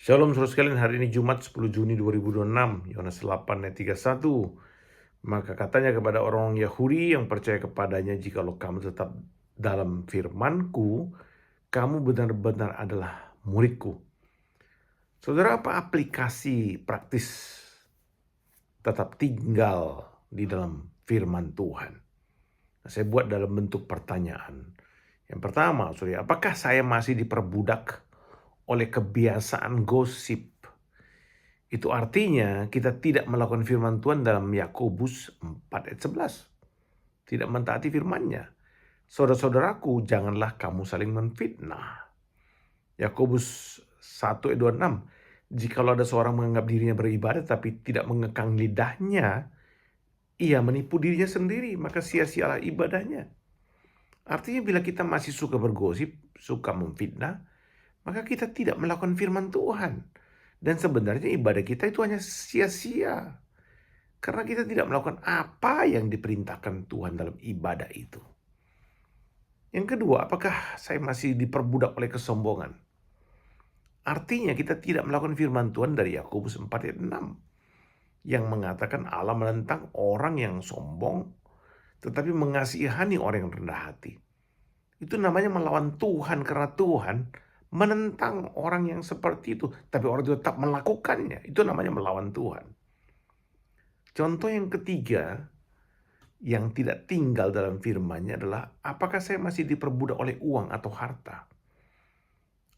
Shalom saudara sekalian, hari ini Jumat 10 Juni 2026, Yohanes 8 ayat 31. Maka katanya kepada orang Yahudi yang percaya kepadanya, jikalau kamu tetap dalam firman-Ku, kamu benar-benar adalah murid-Ku. Saudara, apa aplikasi praktis tetap tinggal di dalam firman Tuhan? Nah, saya buat dalam bentuk pertanyaan. Yang pertama, saudara, apakah saya masih diperbudak oleh kebiasaan gosip? Itu artinya kita tidak melakukan firman Tuhan dalam Yakobus 4 ayat 11. Tidak mentaati firman-Nya. Saudara-saudaraku, janganlah kamu saling menfitnah. Yakobus 1 ayat 26. Jikalau ada seorang menganggap dirinya beribadah tapi tidak mengekang lidahnya, ia menipu dirinya sendiri, maka sia-sialah ibadahnya. Artinya bila kita masih suka bergosip, suka memfitnah, maka kita tidak melakukan firman Tuhan. Dan sebenarnya ibadah kita itu hanya sia-sia. Karena kita tidak melakukan apa yang diperintahkan Tuhan dalam ibadah itu. Yang kedua, apakah saya masih diperbudak oleh kesombongan? Artinya kita tidak melakukan firman Tuhan dari Yakobus 4 ayat 6. Yang mengatakan Allah menentang orang yang sombong, tetapi mengasihani orang yang rendah hati. Itu namanya melawan Tuhan, karena Tuhan menentang orang yang seperti itu. Tapi orang itu tetap melakukannya. Itu namanya melawan Tuhan. Contoh yang ketiga, yang tidak tinggal dalam firman-Nya adalah, apakah saya masih diperbudak oleh uang atau harta?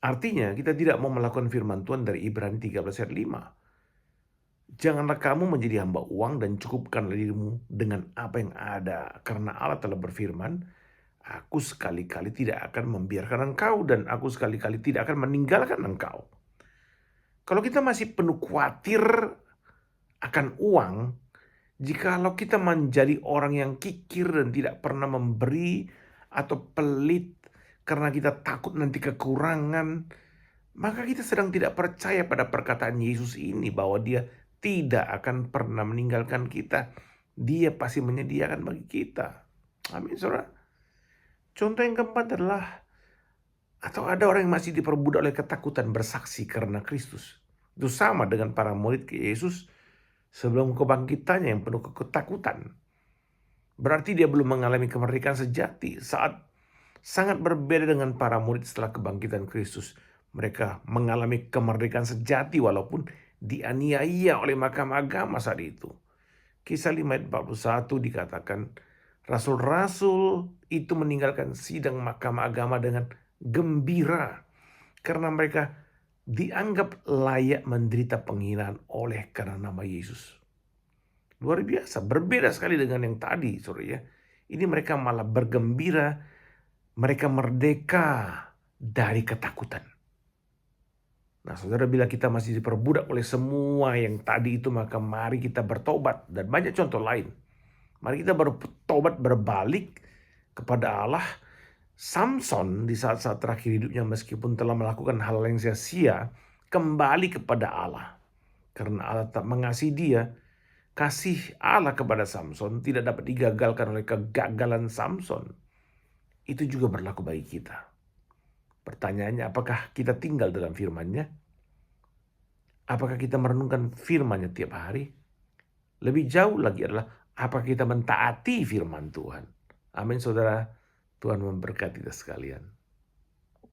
Artinya kita tidak mau melakukan firman Tuhan dari Ibrani 13 ayat 5. Janganlah kamu menjadi hamba uang dan cukupkanlah dirimu dengan apa yang ada. Karena Allah telah berfirman, aku sekali-kali tidak akan membiarkan engkau dan aku sekali-kali tidak akan meninggalkan engkau. Kalau kita masih penuh khawatir akan uang, jikalau kita menjadi orang yang kikir dan tidak pernah memberi atau pelit karena kita takut nanti kekurangan, maka kita sedang tidak percaya pada perkataan Yesus ini bahwa Dia tidak akan pernah meninggalkan kita. Dia pasti menyediakan bagi kita. Amin, saudara. Contoh yang keempat adalah, atau ada orang yang masih diperbudak oleh ketakutan bersaksi karena Kristus. Itu sama dengan para murid Yesus sebelum kebangkitannya yang penuh ketakutan. Berarti dia belum mengalami kemerdekaan sejati. Saat sangat berbeda dengan para murid setelah kebangkitan Kristus. Mereka mengalami kemerdekaan sejati walaupun dianiaya oleh mahkamah agama saat itu. Kisah 5 ayat 41 dikatakan, rasul-rasul itu meninggalkan sidang mahkamah agama dengan gembira karena mereka dianggap layak menderita penghinaan oleh karena nama Yesus. Luar biasa, berbeda sekali dengan yang tadi, saudara ya. Ini mereka malah bergembira, mereka merdeka dari ketakutan. Nah, saudara, bila kita masih diperbudak oleh semua yang tadi itu, maka mari kita bertobat. Dan banyak contoh lain. Mari kita bertobat, berbalik kepada Allah. Samson di saat-saat terakhir hidupnya, meskipun telah melakukan hal yang sia-sia, kembali kepada Allah. Karena Allah tak mengasihi dia. Kasih Allah kepada Samson tidak dapat digagalkan oleh kegagalan Samson. Itu juga berlaku bagi kita. Pertanyaannya, apakah kita tinggal dalam firman-Nya? Apakah kita merenungkan firman-Nya tiap hari? Lebih jauh lagi adalah, apakah kita mentaati firman Tuhan? Amin, saudara. Tuhan memberkati kita sekalian.